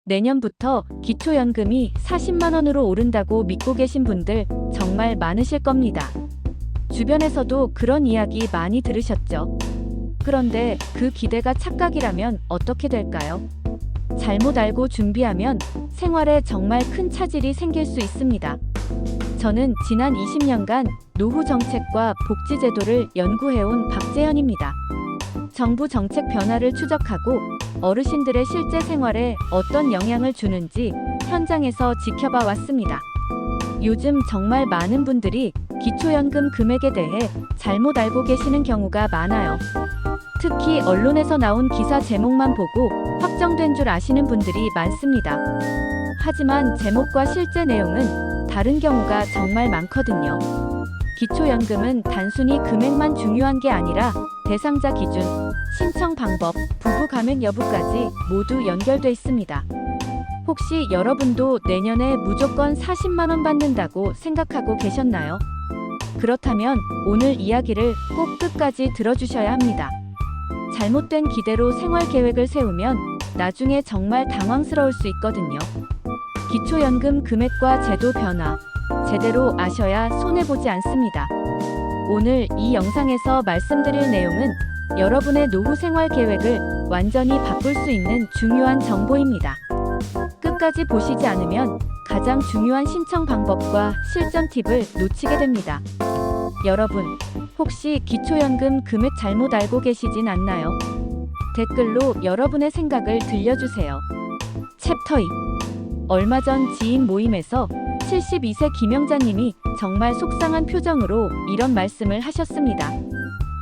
내년부터 기초연금이 40만 원으로 오른다고 믿고 계신 분들 정말 많으실 겁니다. 주변에서도 그런 이야기 많이 들으셨죠? 그런데 그 기대가 착각이라면 어떻게 될까요? 잘못 알고 준비하면 생활에 정말 큰 차질이 생길 수 있습니다. 저는 지난 20년간 노후 정책과 복지 제도를 연구해온 박재현입니다. 정부 정책 변화를 추적하고 어르신들의 실제 생활에 어떤 영향을 주는지 현장에서 지켜봐 왔습니다. 요즘 정말 많은 분들이 기초연금 금액에 대해 잘못 알고 계시는 경우가 많아요. 특히 언론에서 나온 기사 제목만 보고 확정된 줄 아시는 분들이 많습니다. 하지만 제목과 실제 내용은 다른 경우가 정말 많거든요. 기초연금은 단순히 금액만 중요한 게 아니라 대상자 기준, 신청 방법, 부부 가맹 여부까지 모두 연결돼 있습니다. 혹시 여러분도 내년에 무조건 40만 원 받는다고 생각하고 계셨나요? 그렇다면 오늘 이야기를 꼭 끝까지 들어주셔야 합니다. 잘못된 기대로 생활 계획을 세우면 나중에 정말 당황스러울 수 있거든요. 기초연금 금액과 제도 변화, 제대로 아셔야 손해보지 않습니다. 오늘 이 영상에서 말씀드릴 내용은 여러분의 노후 생활 계획을 완전히 바꿀 수 있는 중요한 정보입니다. 끝까지 보시지 않으면 가장 중요한 신청 방법과 실전 팁을 놓치게 됩니다. 여러분, 혹시 기초연금 금액 잘못 알고 계시진 않나요? 댓글로 여러분의 생각을 들려주세요. 챕터 2. 얼마 전 지인 모임에서 72세 김영자님이 정말 속상한 표정으로 이런 말씀을 하셨습니다.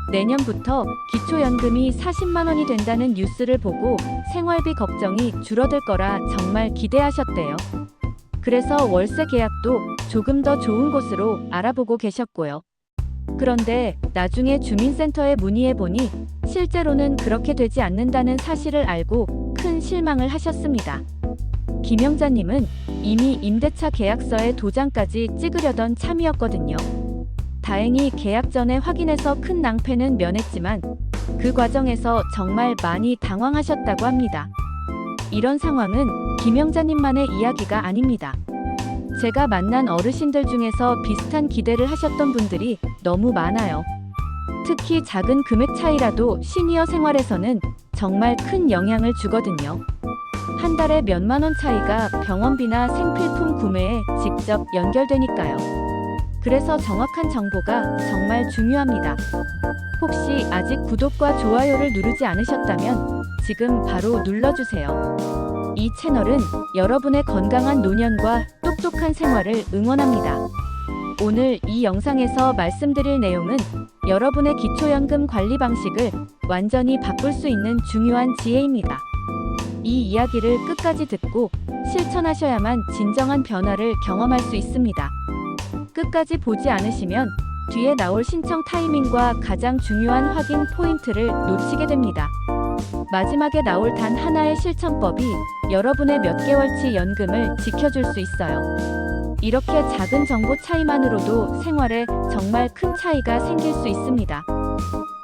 내년부터 기초연금이 40만 원이 된다는 뉴스를 보고 생활비 걱정이 줄어들 거라 정말 기대하셨대요. 그래서 월세 계약도 조금 더 좋은 곳으로 알아보고 계셨고요. 그런데 나중에 주민센터에 문의해보니 실제로는 그렇게 되지 않는다는 사실을 알고 큰 실망을 하셨습니다. 김영자님은 이미 임대차 계약서에 도장까지 찍으려던 참이었거든요. 다행히 계약 전에 확인해서 큰 낭패는 면했지만 그 과정에서 정말 많이 당황하셨다고 합니다. 이런 상황은 김영자님만의 이야기가 아닙니다. 제가 만난 어르신들 중에서 비슷한 기대를 하셨던 분들이 너무 많아요. 특히 작은 금액 차이라도 시니어 생활에서는 정말 큰 영향을 주거든요. 한 달에 몇만 원 차이가 병원비나 생필품 구매에 직접 연결되니까요. 그래서 정확한 정보가 정말 중요합니다. 혹시 아직 구독과 좋아요를 누르지 않으셨다면 지금 바로 눌러주세요. 이 채널은 여러분의 건강한 노년과 똑똑한 생활을 응원합니다. 오늘 이 영상에서 말씀드릴 내용은 여러분의 기초연금 관리 방식을 완전히 바꿀 수 있는 중요한 지혜입니다. 이 이야기를 끝까지 듣고 실천하셔야만 진정한 변화를 경험할 수 있습니다. 끝까지 보지 않으시면 뒤에 나올 신청 타이밍과 가장 중요한 확인 포인트를 놓치게 됩니다. 마지막에 나올 단 하나의 실천법이 여러분의 몇 개월치 연금을 지켜줄 수 있어요. 이렇게 작은 정보 차이만으로도 생활에 정말 큰 차이가 생길 수 있습니다.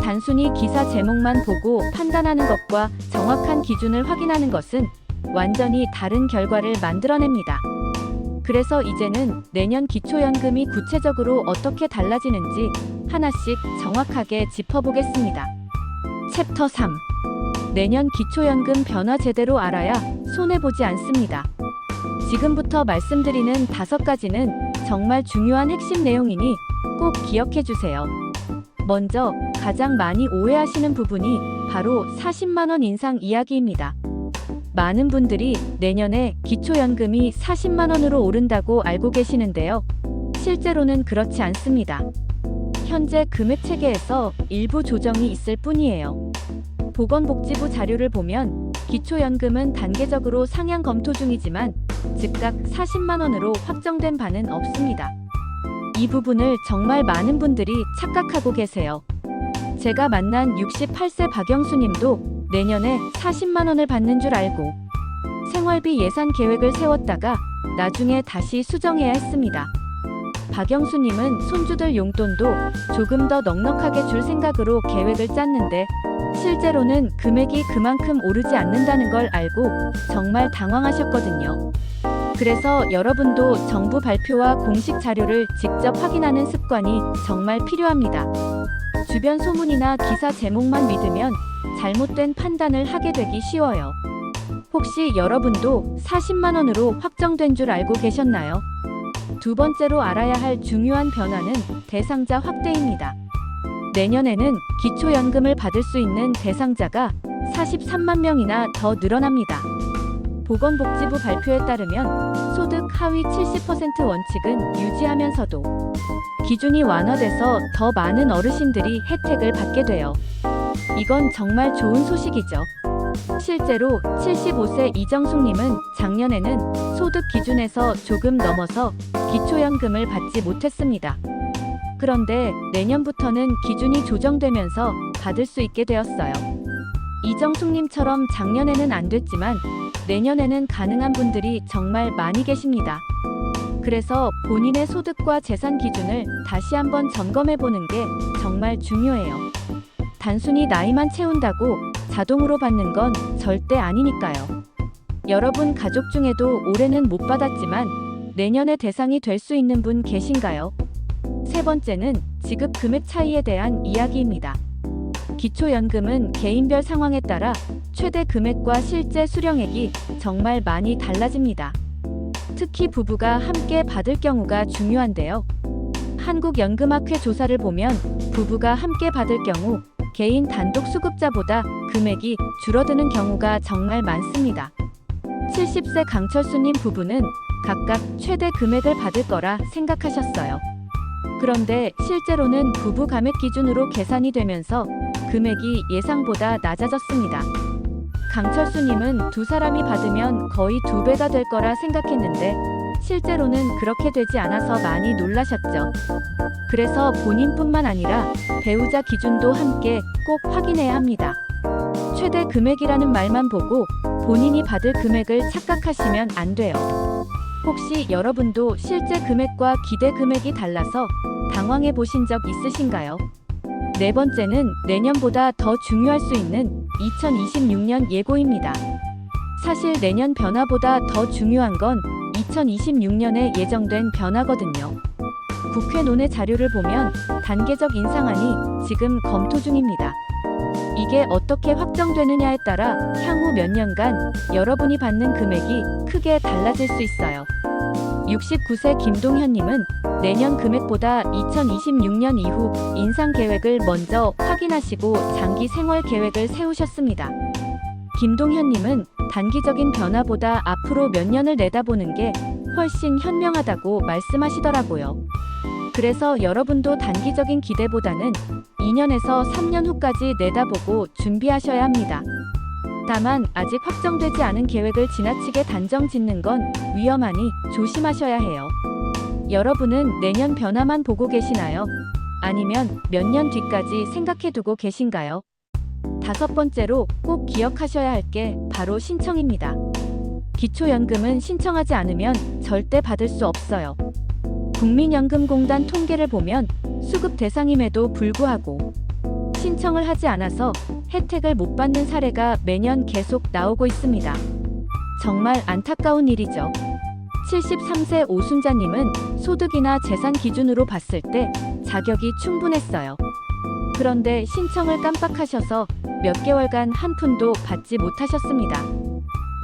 단순히 기사 제목만 보고 판단하는 것과 정확한 기준을 확인하는 것은 완전히 다른 결과를 만들어냅니다. 그래서 이제는 내년 기초연금이 구체적으로 어떻게 달라지는지 하나씩 정확하게 짚어보겠습니다. 챕터 3. 내년 기초연금 변화 제대로 알아야 손해보지 않습니다. 지금부터 말씀드리는 5가지는 정말 중요한 핵심 내용이니 꼭 기억해주세요. 먼저 가장 많이 오해하시는 부분이 바로 40만 원 인상 이야기입니다. 많은 분들이 내년에 기초연금이 40만 원으로 오른다고 알고 계시는데요. 실제로는 그렇지 않습니다. 현재 금액 체계에서 일부 조정이 있을 뿐이에요. 보건복지부 자료를 보면 기초연금은 단계적으로 상향 검토 중이지만 즉각 40만 원으로 확정된 바는 없습니다. 이 부분을 정말 많은 분들이 착각하고 계세요. 제가 만난 68세 박영수님도 내년에 40만 원을 받는 줄 알고 생활비 예산 계획을 세웠다가 나중에 다시 수정해야 했습니다. 박영수님은 손주들 용돈도 조금 더 넉넉하게 줄 생각으로 계획을 짰는데 실제로는 금액이 그만큼 오르지 않는다는 걸 알고 정말 당황하셨거든요. 그래서 여러분도 정부 발표와 공식 자료를 직접 확인하는 습관이 정말 필요합니다. 주변 소문이나 기사 제목만 믿으면 잘못된 판단을 하게 되기 쉬워요. 혹시 여러분도 40만 원으로 확정된 줄 알고 계셨나요? 두 번째로 알아야 할 중요한 변화는 대상자 확대입니다. 내년에는 기초연금을 받을 수 있는 대상자가 43만 명이나 더 늘어납니다. 보건복지부 발표에 따르면 소득 하위 70% 원칙은 유지하면서도 기준이 완화돼서 더 많은 어르신들이 혜택을 받게 돼요. 이건 정말 좋은 소식이죠. 실제로 75세 이정숙님은 작년에는 소득 기준에서 조금 넘어서 기초연금을 받지 못했습니다. 그런데 내년부터는 기준이 조정되면서 받을 수 있게 되었어요. 이정숙님처럼 작년에는 안 됐지만 내년에는 가능한 분들이 정말 많이 계십니다. 그래서 본인의 소득과 재산 기준을 다시 한번 점검해 보는 게 정말 중요해요. 단순히 나이만 채운다고 자동으로 받는 건 절대 아니니까요. 여러분 가족 중에도 올해는 못 받았지만 내년에 대상이 될 수 있는 분 계신가요? 세 번째는 지급 금액 차이에 대한 이야기입니다. 기초연금은 개인별 상황에 따라 최대 금액과 실제 수령액이 정말 많이 달라집니다. 특히 부부가 함께 받을 경우가 중요한데요. 한국연금학회 조사를 보면 부부가 함께 받을 경우 개인 단독 수급자보다 금액이 줄어드는 경우가 정말 많습니다. 70세 강철수님 부부는 각각 최대 금액을 받을 거라 생각하셨어요. 그런데 실제로는 부부 감액 기준으로 계산이 되면서 금액이 예상보다 낮아졌습니다. 강철수님은 두 사람이 받으면 거의 2배가 될 거라 생각했는데 실제로는 그렇게 되지 않아서 많이 놀라셨죠. 그래서 본인뿐만 아니라 배우자 기준도 함께 꼭 확인해야 합니다. 최대 금액이라는 말만 보고 본인이 받을 금액을 착각하시면 안 돼요. 혹시 여러분도 실제 금액과 기대 금액이 달라서 당황해 보신 적 있으신가요? 네 번째는 내년보다 더 중요할 수 있는 2026년 예고입니다. 사실 내년 변화보다 더 중요한 건 2026년에 예정된 변화거든요. 국회 논의 자료를 보면 단계적 인상안이 지금 검토 중입니다. 이게 어떻게 확정되느냐에 따라 향후 몇 년간 여러분이 받는 금액이 크게 달라질 수 있어요. 69세 김동현님은 내년 금액보다 2026년 이후 인상 계획을 먼저 확인하시고 장기 생활 계획을 세우셨습니다. 김동현님은 단기적인 변화보다 앞으로 몇 년을 내다보는 게 훨씬 현명하다고 말씀하시더라고요. 그래서 여러분도 단기적인 기대보다는 2년에서 3년 후까지 내다보고 준비하셔야 합니다. 다만 아직 확정되지 않은 계획을 지나치게 단정 짓는 건 위험하니 조심하셔야 해요. 여러분은 내년 변화만 보고 계시나요? 아니면 몇 년 뒤까지 생각해두고 계신가요? 다섯 번째로 꼭 기억하셔야 할 게 바로 신청입니다. 기초연금은 신청하지 않으면 절대 받을 수 없어요. 국민연금공단 통계를 보면 수급 대상임에도 불구하고 신청을 하지 않아서 혜택을 못 받는 사례가 매년 계속 나오고 있습니다. 정말 안타까운 일이죠. 73세 오순자님은 소득이나 재산 기준으로 봤을 때 자격이 충분했어요. 그런데 신청을 깜빡하셔서 몇 개월간 한 푼도 받지 못하셨습니다.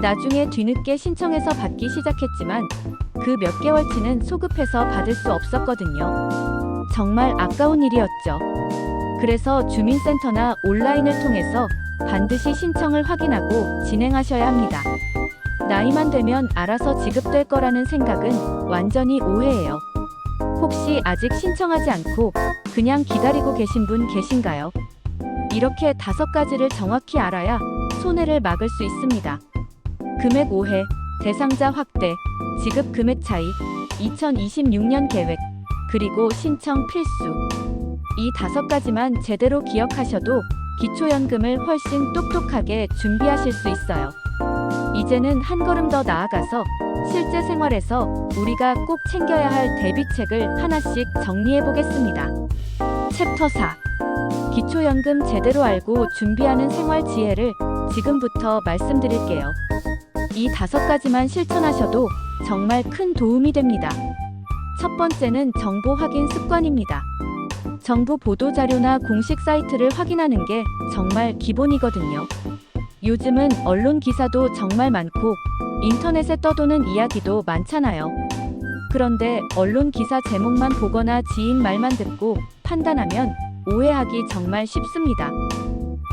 나중에 뒤늦게 신청해서 받기 시작했지만 그 몇 개월치는 소급해서 받을 수 없었거든요. 정말 아까운 일이었죠. 그래서 주민센터나 온라인을 통해서 반드시 신청을 확인하고 진행하셔야 합니다. 나이만 되면 알아서 지급될 거라는 생각은 완전히 오해예요. 혹시 아직 신청하지 않고 그냥 기다리고 계신 분 계신가요? 이렇게 5가지를 정확히 알아야 손해를 막을 수 있습니다. 금액 오해, 대상자 확대, 지급 금액 차이, 2026년 계획, 그리고 신청 필수. 이 5가지만 제대로 기억하셔도 기초연금을 훨씬 똑똑하게 준비하실 수 있어요. 이제 이제는 한 걸음 더 나아가서 실제 생활에서 우리가 꼭 챙겨야 할 대비책을 하나씩 정리해 보겠습니다. 챕터 4. 기초연금 제대로 알고 준비하는 생활 지혜를 지금부터 말씀드릴게요. 이 5가지만 실천하셔도 정말 큰 도움이 됩니다. 첫 번째는 정보 확인 습관입니다. 정부 보도자료나 공식 사이트를 확인하는 게 정말 기본이거든요. 요즘은 언론 기사도 정말 많고 인터넷에 떠도는 이야기도 많잖아요. 그런데 언론 기사 제목만 보거나 지인 말만 듣고 판단하면 오해하기 정말 쉽습니다.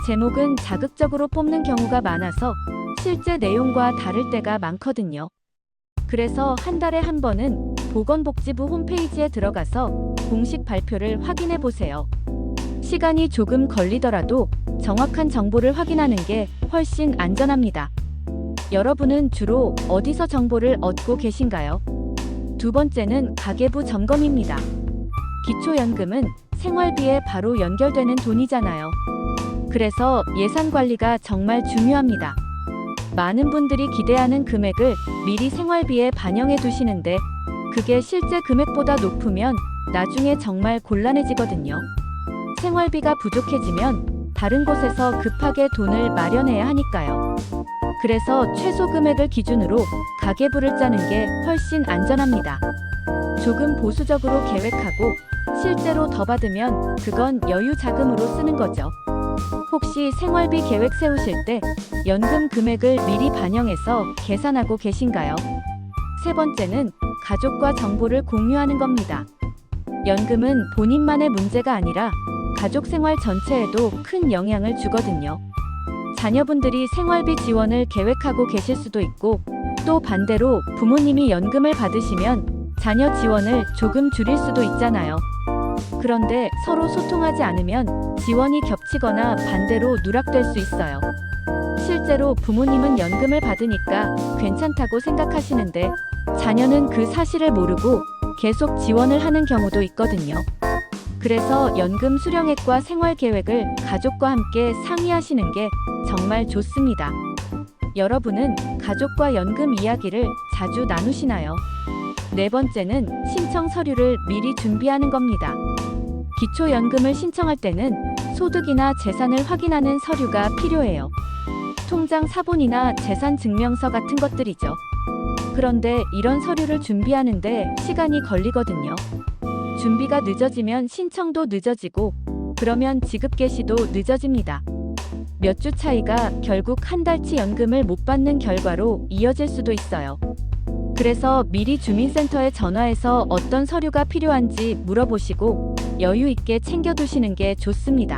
제목은 자극적으로 뽑는 경우가 많아서 실제 내용과 다를 때가 많거든요. 그래서 한 달에 한 번은 보건복지부 홈페이지에 들어가서 공식 발표를 확인해 보세요. 시간이 조금 걸리더라도 정확한 정보를 확인하는 게 훨씬 안전합니다. 여러분은 주로 어디서 정보를 얻고 계신가요? 두 번째는 가계부 점검입니다. 기초연금은 생활비에 바로 연결되는 돈이잖아요. 그래서 예산 관리가 정말 중요합니다. 많은 분들이 기대하는 금액을 미리 생활비에 반영해 두시는데 그게 실제 금액보다 높으면 나중에 정말 곤란해지거든요. 생활비가 부족해지면 다른 곳에서 급하게 돈을 마련해야 하니까요. 그래서 최소 금액을 기준으로 가계부를 짜는 게 훨씬 안전합니다. 조금 보수적으로 계획하고 실제로 더 받으면 그건 여유 자금으로 쓰는 거죠. 혹시 생활비 계획 세우실 때 연금 금액을 미리 반영해서 계산하고 계신가요? 세 번째는 가족과 정보를 공유하는 겁니다. 연금은 본인만의 문제가 아니라 가족 생활 전체에도 큰 영향을 주거든요. 자녀분들이 생활비 지원을 계획하고 계실 수도 있고 또 반대로 부모님이 연금을 받으시면 자녀 지원을 조금 줄일 수도 있잖아요. 그런데 서로 소통하지 않으면 지원이 겹치거나 반대로 누락될 수 있어요. 실제로 부모님은 연금을 받으니까 괜찮다고 생각하시는데 자녀는 그 사실을 모르고 계속 지원을 하는 경우도 있거든요. 그래서 연금 수령액과 생활 계획을 가족과 함께 상의하시는 게 정말 좋습니다. 여러분은 가족과 연금 이야기를 자주 나누시나요? 네 번째는 신청 서류를 미리 준비하는 겁니다. 기초연금을 신청할 때는 소득이나 재산을 확인하는 서류가 필요해요. 통장 사본이나 재산 증명서 같은 것들이죠. 그런데 이런 서류를 준비하는데 시간이 걸리거든요. 준비가 늦어지면 신청도 늦어지고 그러면 지급 개시도 늦어집니다. 몇 주 차이가 결국 한 달치 연금을 못 받는 결과로 이어질 수도 있어요. 그래서 미리 주민센터에 전화해서 어떤 서류가 필요한지 물어보시고 여유 있게 챙겨두시는 게 좋습니다.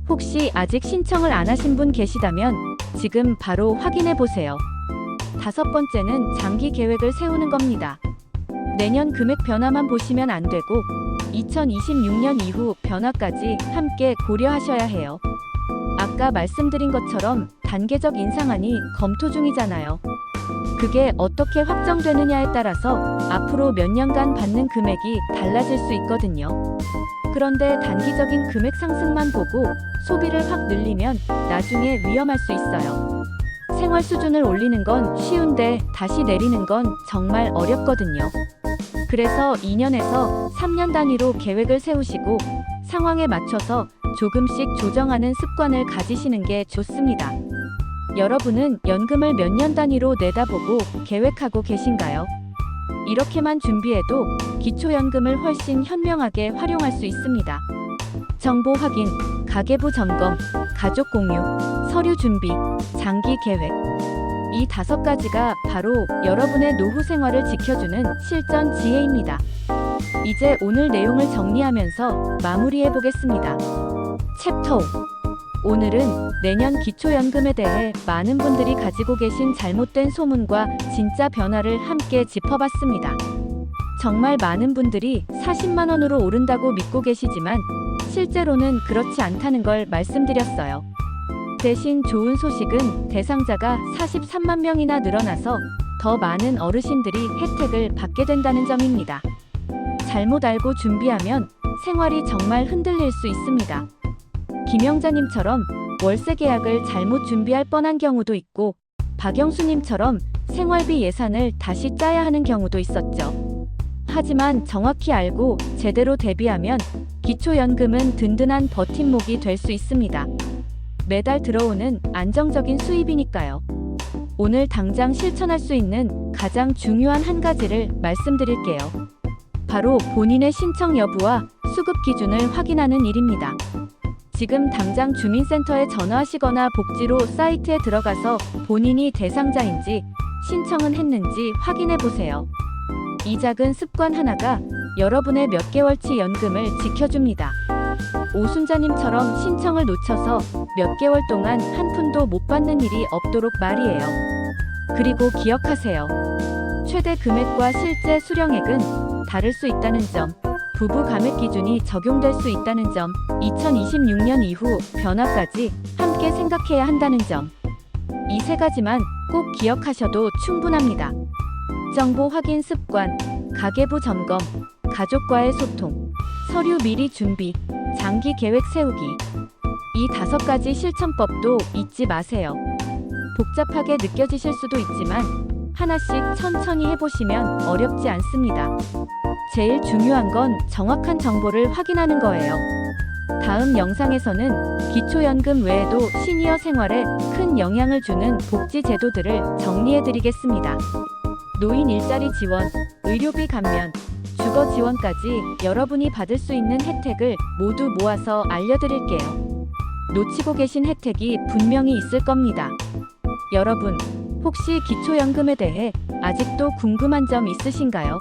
혹시 아직 신청을 안 하신 분 계시다면 지금 바로 확인해 보세요. 다섯 번째는 장기 계획을 세우는 겁니다. 내년 금액 변화만 보시면 안 되고 2026년 이후 변화까지 함께 고려하셔야 해요. 아까 말씀드린 것처럼 단계적 인상안이 검토 중이잖아요. 그게 어떻게 확정되느냐에 따라서 앞으로 몇 년간 받는 금액이 달라질 수 있거든요. 그런데 단기적인 금액 상승만 보고 소비를 확 늘리면 나중에 위험할 수 있어요. 생활 수준을 올리는 건 쉬운데 다시 내리는 건 정말 어렵거든요. 그래서 2년에서 3년 단위로 계획을 세우시고 상황에 맞춰서 조금씩 조정하는 습관을 가지시는 게 좋습니다. 여러분은 연금을 몇 년 단위로 내다보고 계획하고 계신가요? 이렇게만 준비해도 기초연금을 훨씬 현명하게 활용할 수 있습니다. 정보 확인, 가계부 점검, 가족 공유, 서류 준비, 장기 계획. 이 5가지가 바로 여러분의 노후 생활을 지켜주는 실전 지혜입니다. 이제 오늘 내용을 정리하면서 마무리해 보겠습니다. 챕터 5. 오늘은 내년 기초연금에 대해 많은 분들이 가지고 계신 잘못된 소문과 진짜 변화를 함께 짚어봤습니다. 정말 많은 분들이 40만 원으로 오른다고 믿고 계시지만 실제로는 그렇지 않다는 걸 말씀드렸어요. 대신 좋은 소식은 대상자가 43만 명이나 늘어나서 더 많은 어르신들이 혜택을 받게 된다는 점입니다. 잘못 알고 준비하면 생활이 정말 흔들릴 수 있습니다. 김영자님처럼 월세 계약을 잘못 준비할 뻔한 경우도 있고 박영수님처럼 생활비 예산을 다시 짜야 하는 경우도 있었죠. 하지만 정확히 알고 제대로 대비하면 기초연금은 든든한 버팀목이 될 수 있습니다. 매달 들어오는 안정적인 수입이니까요. 오늘 당장 실천할 수 있는 가장 중요한 한 가지를 말씀드릴게요. 바로 본인의 신청 여부와 수급 기준을 확인하는 일입니다. 지금 당장 주민센터에 전화하시거나 복지로 사이트에 들어가서 본인이 대상자인지 신청은 했는지 확인해 보세요. 이 작은 습관 하나가 여러분의 몇 개월치 연금을 지켜줍니다. 오순자님처럼 신청을 놓쳐서 몇 개월 동안 한 푼도 못 받는 일이 없도록 말이에요. 그리고 기억하세요. 최대 금액과 실제 수령액은 다를 수 있다는 점, 부부 감액 기준이 적용될 수 있다는 점, 2026년 이후 변화까지 함께 생각해야 한다는 점. 이 세 가지만 꼭 기억하셔도 충분합니다. 정보 확인 습관, 가계부 점검, 가족과의 소통, 서류 미리 준비, 장기 계획 세우기. 이 5가지 실천법도 잊지 마세요. 복잡하게 느껴지실 수도 있지만 하나씩 천천히 해보시면 어렵지 않습니다. 제일 중요한 건 정확한 정보를 확인하는 거예요. 다음 영상에서는 기초연금 외에도 시니어 생활에 큰 영향을 주는 복지 제도들을 정리해드리겠습니다. 노인 일자리 지원, 의료비 감면, 주거 지원까지 여러분이 받을 수 있는 혜택을 모두 모아서 알려드릴게요. 놓치고 계신 혜택이 분명히 있을 겁니다. 여러분, 혹시 기초연금에 대해 아직도 궁금한 점 있으신가요?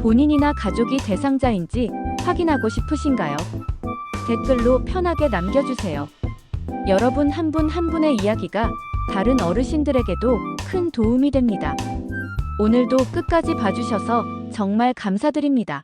본인이나 가족이 대상자인지 확인하고 싶으신가요? 댓글로 편하게 남겨주세요. 여러분 한 분 한 분의 이야기가 다른 어르신들에게도 큰 도움이 됩니다. 오늘도 끝까지 봐주셔서 정말 감사드립니다.